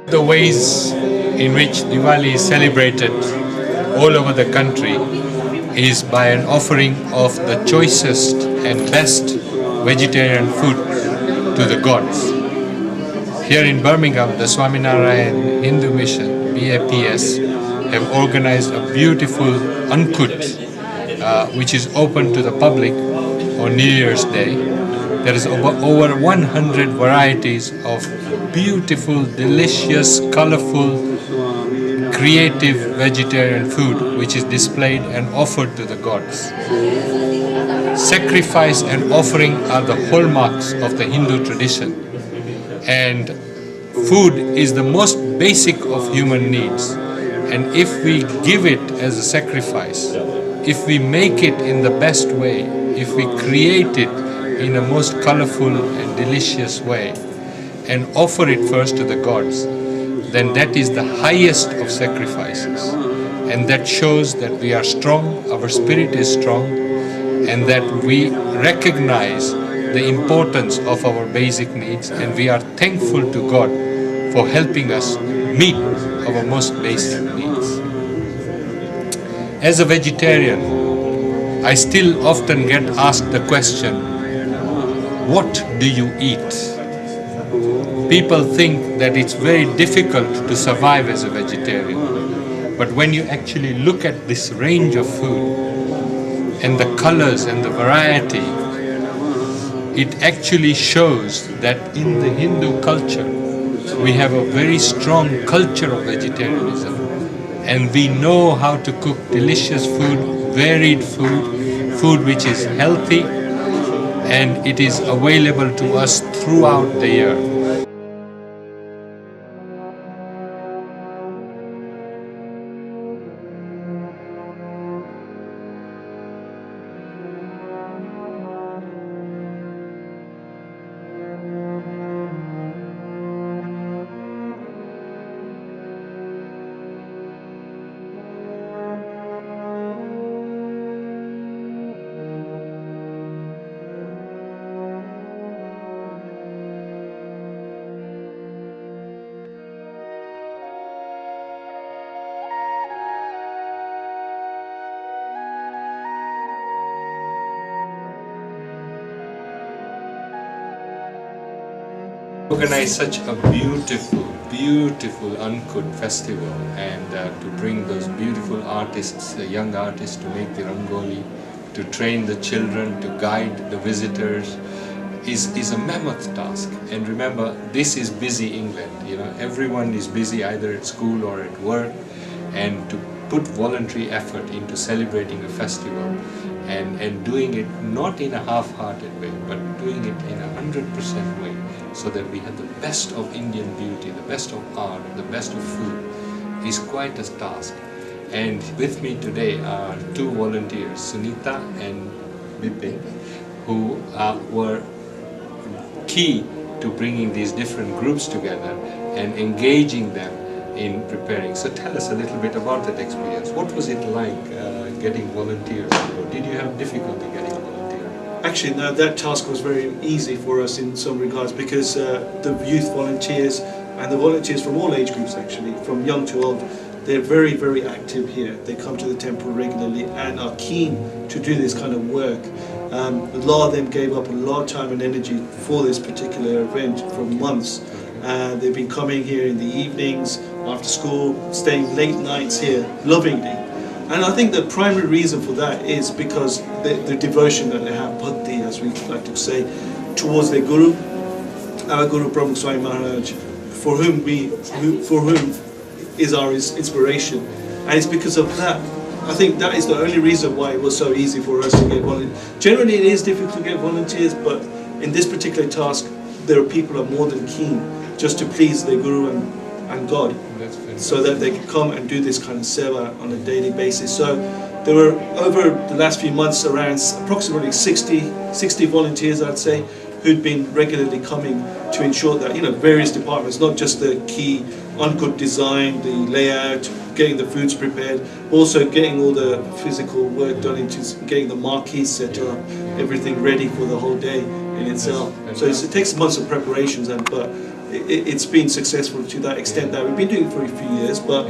The ways in which Diwali is celebrated all over the country is by an offering of the choicest and best vegetarian food to the gods. Here in Birmingham, the Swaminarayan Hindu Mission, BAPS, have organized a beautiful Annakut, which is open to the public on New Year's Day. There is over 100 varieties of beautiful, delicious, colorful, creative vegetarian food which is displayed and offered to the gods. Sacrifice and offering are the hallmarks of the Hindu tradition, and food is the most basic of human needs. And if we give it as a sacrifice, if we make it in the best way, if we create it in a most colorful and delicious way and offer it first to the gods, then that is the highest of sacrifices. And that shows that we are strong, our spirit is strong, and that we recognize the importance of our basic needs, and we are thankful to God for helping us meet our most basic needs. As a vegetarian, I still often get asked the question, what do you eat? People think that it's very difficult to survive as a vegetarian. But when you actually look at this range of food and the colors and the variety, it actually shows that in the Hindu culture, we have a very strong culture of vegetarianism. And we know how to cook delicious food, varied food, food which is healthy, and it is available to us throughout the year. Organize such a beautiful Annakut festival, and to bring those beautiful artists, young artists, to make the rangoli, to train the children, to guide the visitors, is a mammoth task. And remember, this is busy England. Everyone is busy either at school or at work, and to put voluntary effort into celebrating a festival and doing it not in a half-hearted way, but doing it in 100% way, so that we have the best of Indian beauty, the best of art, the best of food, is quite a task. And with me today are two volunteers, Sunita and Bipin, who were key to bringing these different groups together and engaging them in preparing. So tell us a little bit about that experience. What was it like getting volunteers? Did you have difficulty getting volunteers? Actually, no, that task was very easy for us in some regards, because the youth volunteers and the volunteers from all age groups, actually, from young to old, they're very active here. They come to the temple regularly and are keen to do this kind of work. A lot of them gave up a lot of time and energy for this particular event for months. They've been coming here in the evenings, after school, staying late nights here, lovingly. And I think the primary reason for that is because the devotion that they have, bhakti, as we like to say, towards their Guru, our Guru Brahma Swaminarayan, for whom is our inspiration. And it's because of that, I think that is the only reason why it was so easy for us to get volunteers. Generally it is difficult to get volunteers, but in this particular task, there are people who are more than keen just to please their Guru and God, so that they can come and do this kind of seva on a daily basis. So there were, over the last few months, around approximately 60 volunteers, I'd say, who'd been regularly coming to ensure that, various departments, not just the key Annakut design, the layout, getting the foods prepared, also getting all the physical work done into getting the marquees set up, everything ready for the whole day in itself. So it takes months of preparations, but it's been successful to that extent that we've been doing it for a few years, but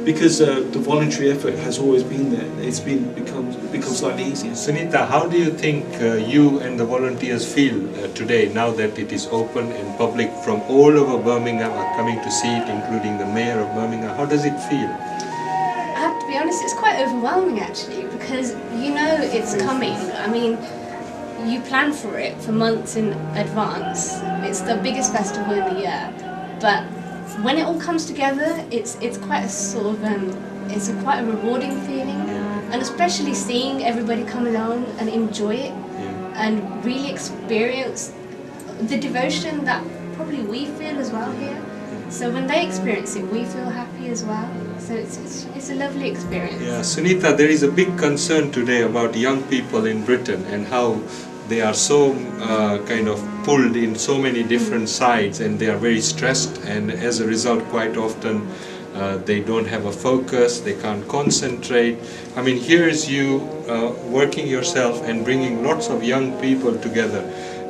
because the voluntary effort has always been there, it's become slightly easier. Sunita, how do you think you and the volunteers feel today, now that it is open and public from all over Birmingham are coming to see it, including the mayor of Birmingham? How does it feel? I have to be honest, it's quite overwhelming actually, because you know it's coming. I mean, you plan for it for months in advance. It's the biggest festival in the year, but when it all comes together, it's quite a sort of it's quite a rewarding feeling, and especially seeing everybody come along and enjoy it and really experience the devotion that probably we feel as well here. So when they experience it, we feel happy as well. So it's a lovely experience. Yeah, Sunita, there is a big concern today about young people in Britain and how they are so kind of pulled in so many different sides, and they are very stressed, and as a result quite often they don't have a focus, they can't concentrate. I mean, here is you working yourself and bringing lots of young people together.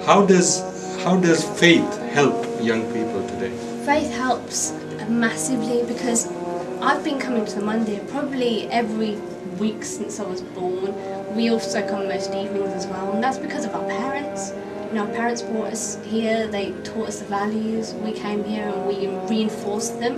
How does faith help young people today? Faith helps massively, because I've been coming to the Monday probably every week since I was born. We also come most evenings as well, and that's because of our parents. You know, our parents brought us here, they taught us the values, we came here and we reinforced them,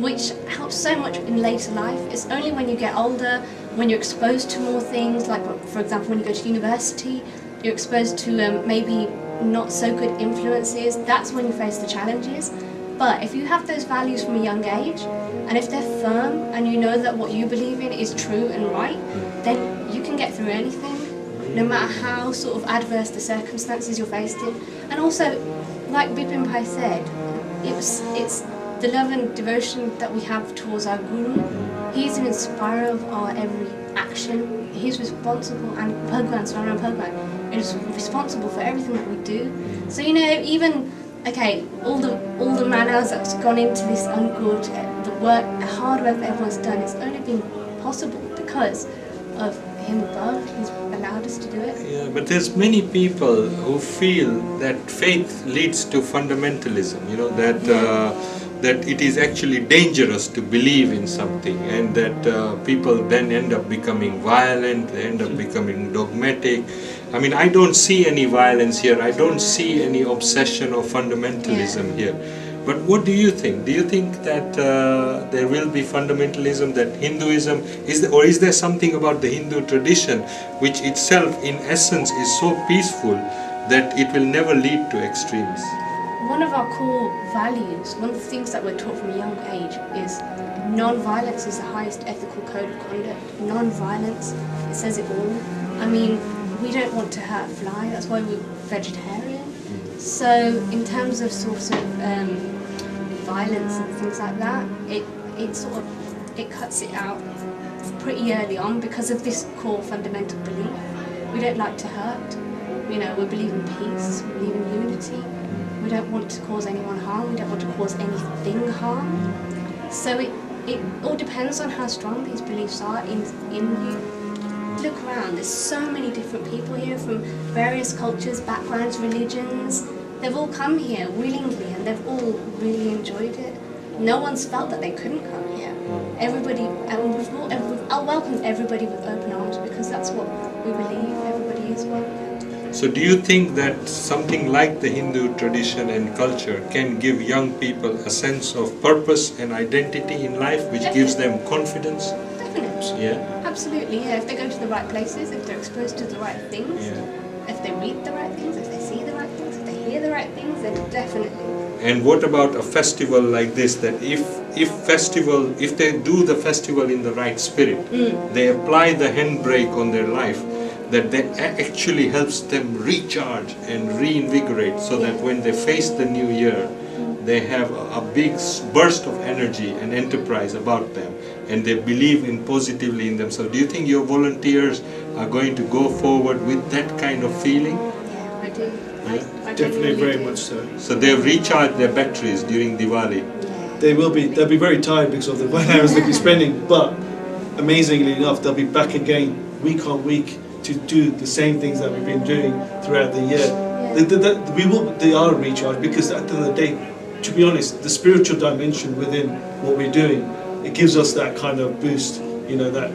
which helps so much in later life. It's only when you get older, when you're exposed to more things, like for example when you go to university, you're exposed to maybe not so good influences, that's when you face the challenges. But if you have those values from a young age, and if they're firm and you know that what you believe in is true and right, then you can get through anything, no matter how sort of adverse the circumstances you're faced in. And also, like Bipin Bhai said, it's the love and devotion that we have towards our Guru. He's an inspirer of our every action. He's responsible, and Bhagwan, Swaminarayan Bhagwan, is responsible for everything that we do. So you know, even all the man hours that's gone into this Annakut, the hard work that everyone's done, it's only been possible because of him above. He's allowed us to do it. Yeah, but there's many people who feel that faith leads to fundamentalism, you know, that it is actually dangerous to believe in something, and that people then end up becoming violent, they end up becoming dogmatic. I mean, I don't see any violence here, I don't see any obsession or fundamentalism here. But what do you think? Do you think that there will be fundamentalism, that Hinduism, is there something about the Hindu tradition which itself in essence is so peaceful that it will never lead to extremes? One of our core values, one of the things that we're taught from a young age is non-violence is the highest ethical code of conduct. Non-violence, it says it all. I mean, we don't want to hurt a fly, that's why we're vegetarian. So in terms of sort of violence and things like that, it cuts it out pretty early on because of this core fundamental belief. We don't like to hurt, you know, we believe in peace, we believe in unity. We don't want to cause anyone harm, we don't want to cause anything harm. So it all depends on how strong these beliefs are in you. Look around, there's so many different people here from various cultures, backgrounds, religions. They've all come here willingly and they've all really enjoyed it. No one's felt that they couldn't come here. Everybody, and we've welcomed everybody with open arms because that's what we believe, everybody is welcome. So do you think that something like the Hindu tradition and culture can give young people a sense of purpose and identity in life, which gives them confidence? Definitely. Yeah. Absolutely, yeah. If they go to the right places, if they're exposed to the right things, if they read the right things, if they see the right things, if they hear the right things, then definitely. And what about a festival like this, that if they do the festival in the right spirit, they apply the handbrake on their life, that actually helps them recharge and reinvigorate, so that when they face the new year, they have a big burst of energy and enterprise about them, and they believe positively in themselves. Do you think your volunteers are going to go forward with that kind of feeling? Yeah, I do. I Definitely, very do. much so. So they've recharged their batteries during Diwali. Yeah. They'll be very tired because of the 1 hours they'll be spending, but amazingly enough, they'll be back again week on week to do the same things that we've been doing throughout the year. They are recharged because at the end of the day, to be honest, the spiritual dimension within what we're doing, it gives us that kind of boost, that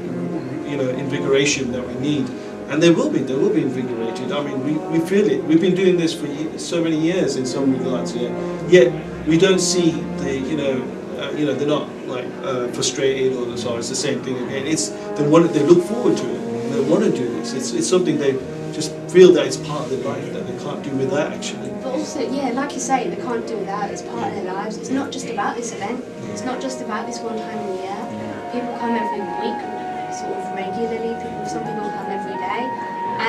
invigoration that we need. And they will be invigorated. I mean, we feel it. We've been doing this for so many years in some regards, yet we don't see they're not like frustrated or so. It's the same thing again. They look forward to it. They want to do this. It's something they just feel that it's part of their life that they can't do without actually. But also, like you say, they can't do without. It's part of their lives. It's not just about this event. It's not just about this one time in the year. People come every week, sort of regularly. Some people come every day,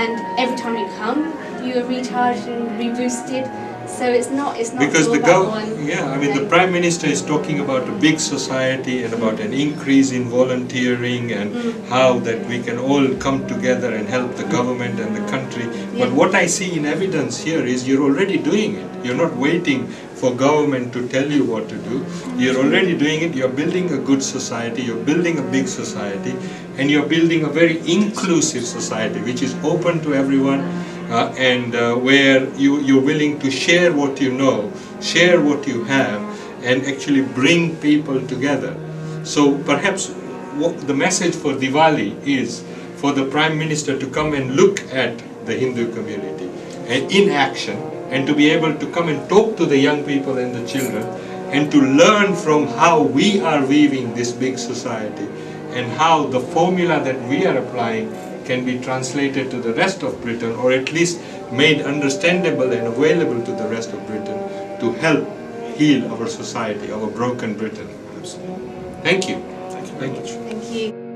and every time you come, you are recharged and reboosted. So it's not because all the about one. the Prime Minister is talking about a big society and about an increase in volunteering and how that we can all come together and help the government and the country. But what I see in evidence here is you're already doing it. You're not waiting for government to tell you what to do. You're already doing it. You're building a good society. You're building a big society, and you're building a very inclusive society which is open to everyone. Where you're willing to share what you know, share what you have, and actually bring people together. So perhaps the message for Diwali is for the Prime Minister to come and look at the Hindu community and in action, and to be able to come and talk to the young people and the children, and to learn from how we are weaving this big society, and how the formula that we are applying can be translated to the rest of Britain, or at least made understandable and available to the rest of Britain to help heal our society, our broken Britain. Absolutely. Thank you. Thank you very much. Thank you.